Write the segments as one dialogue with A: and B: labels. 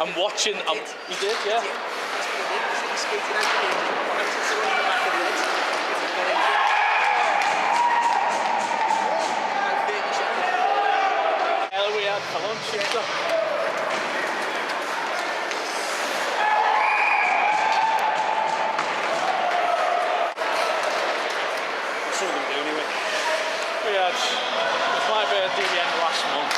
A: I'm watching. He did, yeah.
B: He skated out the end, whacked it to him in the back of the head. He got injured. About 30 seconds.
A: Hell, we had for lunch, yeah. We had, it was my birthday the end of last month.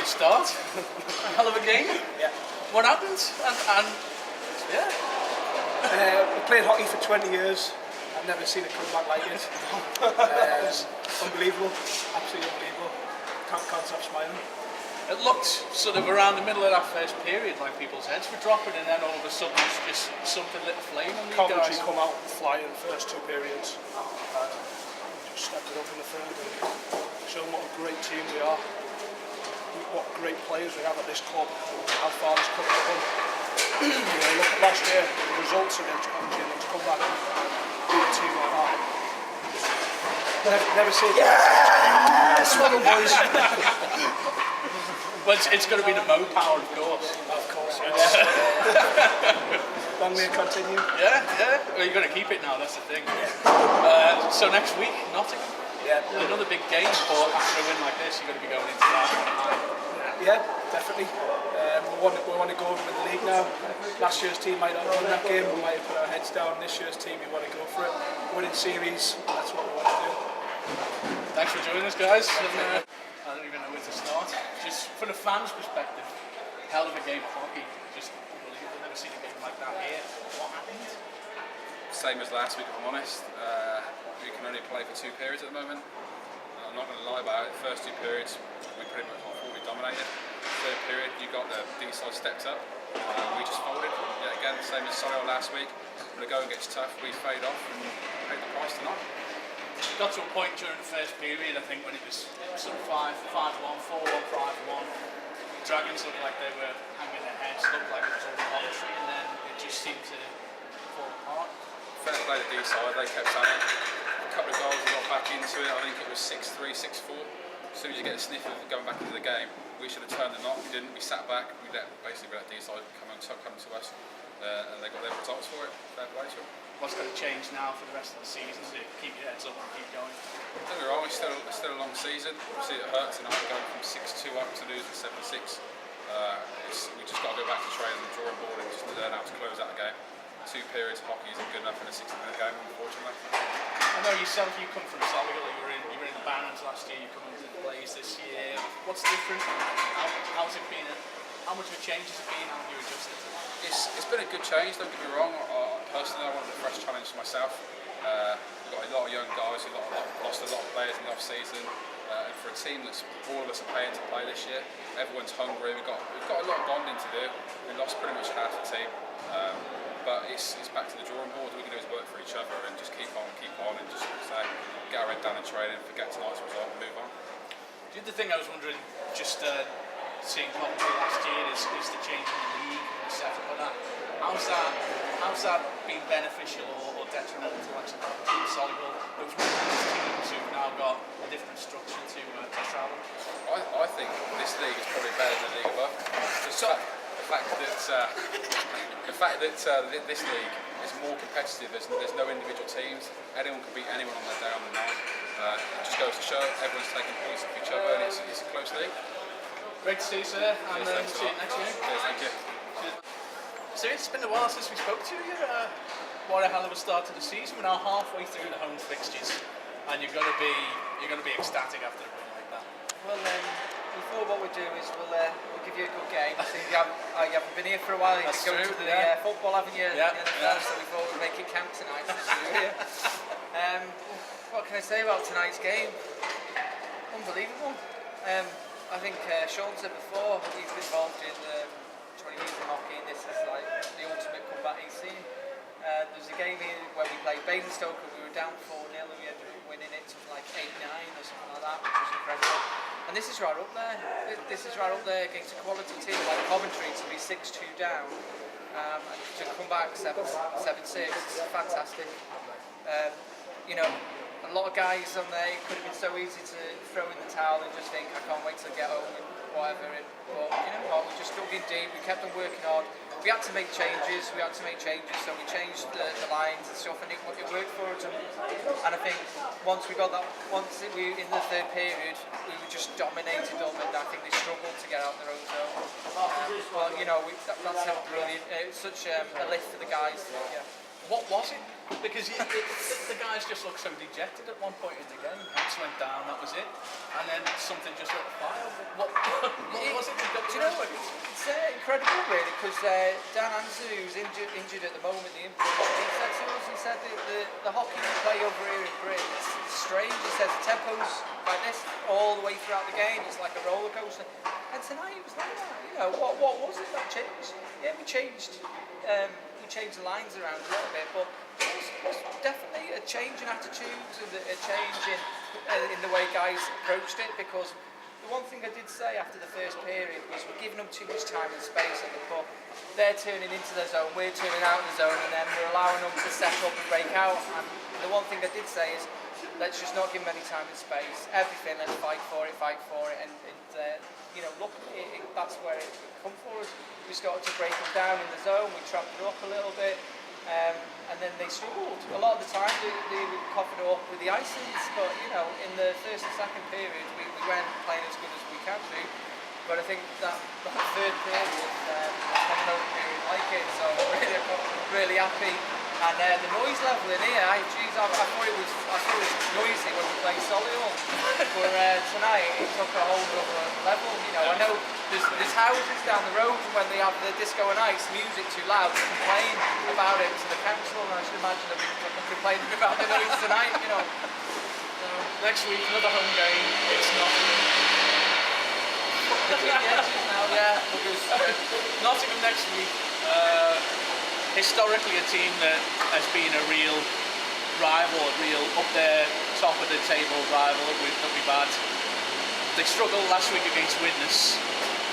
A: start. A hell of a game.
B: Yeah.
A: What happened? And yeah.
B: We played hockey for 20 years. I've never seen it come back like it. Unbelievable. Absolutely unbelievable. Can't stop smiling.
A: It looked sort of around the middle of that first period like people's heads were dropping, and then all of a sudden it's just something lit a flame on you
C: Coventry
A: guys.
C: come out flying first 2 periods. Just stepped it up in the third and shown what a great team we are. What great players we have at this club. How far this club has come. Look at last year, the results against Coventry, and to come back and beat a team like that. Never seen it. Yes! Well done, boys.
A: But it's going to be the Mo power, of course.
C: Of course, yes.
B: Long may it continue.
A: Yeah. Well, you're going to keep it now, that's the thing. So next week, Nottingham.
B: Yeah.
A: Another big game, but after a win like this, you're going to be going into that.
B: Yeah, definitely. We want to go over with the league now. Last year's team might not have won that game. We might have put our heads down. This year's team, we want to go for it. Winning series, that's what we want to do.
A: Thanks for joining us, guys. And, I don't even know where to start. Just from the fans' perspective, hell of a game of hockey. Just unbelievable. I've never seen a game like that here. What happened?
D: Same as last week, if I'm honest. We can only play for 2 periods at the moment. I'm not going to lie about it. First 2 periods, we pretty much fully dominated. Third period, you got the Deeside stepped up. We just folded. Yeah, again, the same as Sile last week. When the going gets tough, we fade off and paid the price tonight.
A: Got to a point during the first period, I think, when it was sort of 5-1, 4-1, 5-1. Dragons looked like they were hanging their heads, looked like it was all Coventry, and then it just seemed to fall apart.
D: Fair play to Deeside, they kept at it. A couple of goals, we got back into it. I think it was 6-3, 6-4. As soon as you get a sniff of going back into the game, we should have turned the knot. We didn't. We sat back. We let Deeside come to us, and they got their results for it. Fair play to them.
A: What's going to change now for the rest of the season to keep your heads up and keep going?
D: Don't get me wrong, it's still a long season. Obviously, it hurts tonight going from 6-2 up to losing 7-6. We just got to go back to training the drawing board and just learn how to close out a game. 2 periods of hockey isn't good enough in a 60-minute game, unfortunately.
A: I know yourself, you come from Solihull, you were in the Barons last year, you come into the Blaze this year. What's different? How's it been? How much of a change has it been? How have you adjusted to that?
D: It's been a good change, don't get me wrong. Personally, I wanted a fresh challenge for myself. We've got a lot of young guys who lost a lot of players in the off-season. And for a team that's all of us are paying to play this year, everyone's hungry. We've got a lot of bonding to do. We lost pretty much half the team. But it's back to the drawing board. All we can do is work for each other and just keep on, and just say, get our head down in training, forget tonight's result, and move on.
A: The other thing I was wondering, just seeing Coventry last year, is the change in the league and the setup of that. How's that been beneficial or detrimental to actually Coventry and Solihull? Those teams who've now got a different structure to travel.
D: I think this league is probably better than the league above. The fact that this league is more competitive. There's no individual teams. Anyone can beat anyone on their day on the night. It just goes to show everyone's taking points off each other, and it's a close league.
A: Great to see you, sir, and see you next year.
D: Cheers, thank you.
A: So it's been a while since we spoke to you. What a hell of a start to the season. We're now halfway through the home fixtures, and you're going to be ecstatic after a win like that.
E: Well, we thought what we'll do is we'll give you a good game. I think you haven't been here for a while. You've
A: That's
E: been going
A: true,
E: to the
A: yeah.
E: football, haven't you?
A: Yeah,
E: So we thought we'd make it count tonight. What can I say about tonight's game? Unbelievable. I think Sean said before, he's been involved in 20 years in hockey, and this is like the ultimate comeback he's seen. There's a game here where we played Basingstoke, and we were down 4-0, and we ended up winning it something like 8-9 or something like that, which was incredible. And this is right up there. This is right up there against a quality team like Coventry to be 6-2 down, and to come back 7-6. It's fantastic. A lot of guys on there, it could have been so easy to throw in the towel and just think, I can't wait to get home and whatever. But you know what, we just dug in deep, we kept on working hard. We had to make changes, so we changed the lines and stuff, and it worked for us. And I think once we in the third period, we were just dominated them, and I think they struggled to get out their own zone. But that's how brilliant. It was such a lift for the guys. Yeah.
A: What was it Because the guys just looked so dejected at one point in the game. Heads went down, that was it. And then something just lit the fire. What was it?
E: Do you know what? It's incredible, really, because Dan Anzu, who's injured at the moment, the input, he said to us, he said the hockey we play over here in Britain, it's strange. He says the tempo's like this all the way throughout the game. It's like a roller coaster. And tonight it was like that. You know, what was it that changed? Yeah, we changed the lines around a little bit, but it was definitely a change in attitudes and a change in the way guys approached it, because the one thing I did say after the first period was we're giving them too much time and space on the puck. They're turning into the zone, we're turning out of the zone, and then we're allowing them to set up and break out. And the one thing I did say is, let's just not give them any time and space. Everything, let's fight for it, and you know, look, that's where it come for us. We started to break them down in the zone, we trapped it up a little bit, and then they struggled. A lot of the time they would cough it up with the icings, but you know, in the first and second period we weren't playing as good as we can do. But I think that third period, I've never period like it, so I'm really happy. And the noise level in here, I thought it was noisy when we played Solihull, but tonight it took a whole other level. You know, I know there's houses down the road, and when they have the disco and ice music too loud, they complain about it to the council, and I should imagine that we're complaining about the noise tonight. You know.
A: Next week, another home game. It's Nottingham.
E: Between the edges now, yeah.
A: Nottingham next week. Historically a team that has been a real rival, a real up there, top of the table rival that we've had. They struggled last week against Widnes.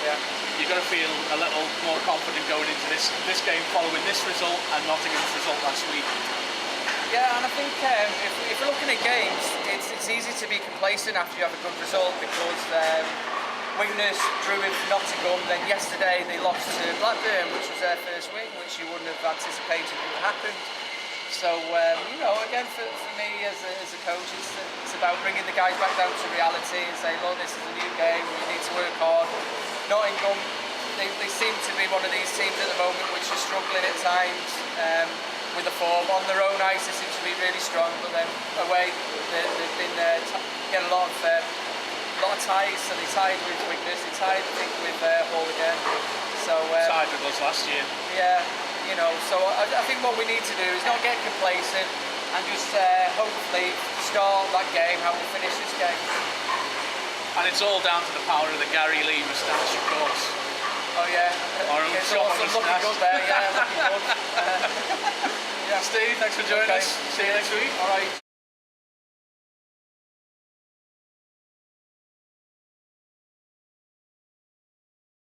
E: Yeah.
A: You're going to feel a little more confident going into this game following this result and Nottingham's result last week.
E: Yeah, and I think if we're looking at games, it's easy to be complacent after you have a good result, because Widnes drew with Nottingham, then yesterday they lost to Blackburn, which was their first win, which you wouldn't have anticipated would have happened. So, you know, again, for me as a coach, it's about bringing the guys back down to reality and saying, look, this is a new game, we need to work hard. Nottingham, they seem to be one of these teams at the moment which are struggling at times with the form. On their own ice, they seem to be really strong, but then away, they've been getting a lot of ties, so they tied with Widnes, they tied, I think, with Hull again. So,
A: Tied with us last year.
E: Yeah, you know, so I think what we need to do is not get complacent and just hopefully start that game how we finish this game.
A: And it's all down to the power of the Gary Lee moustache, of course.
E: Oh yeah,
A: Our own
E: it's
A: shot
E: awesome, looking
A: moustache.
E: good there, yeah, looking good. Yeah.
A: Steve, thanks for joining us. See you next week.
E: All right.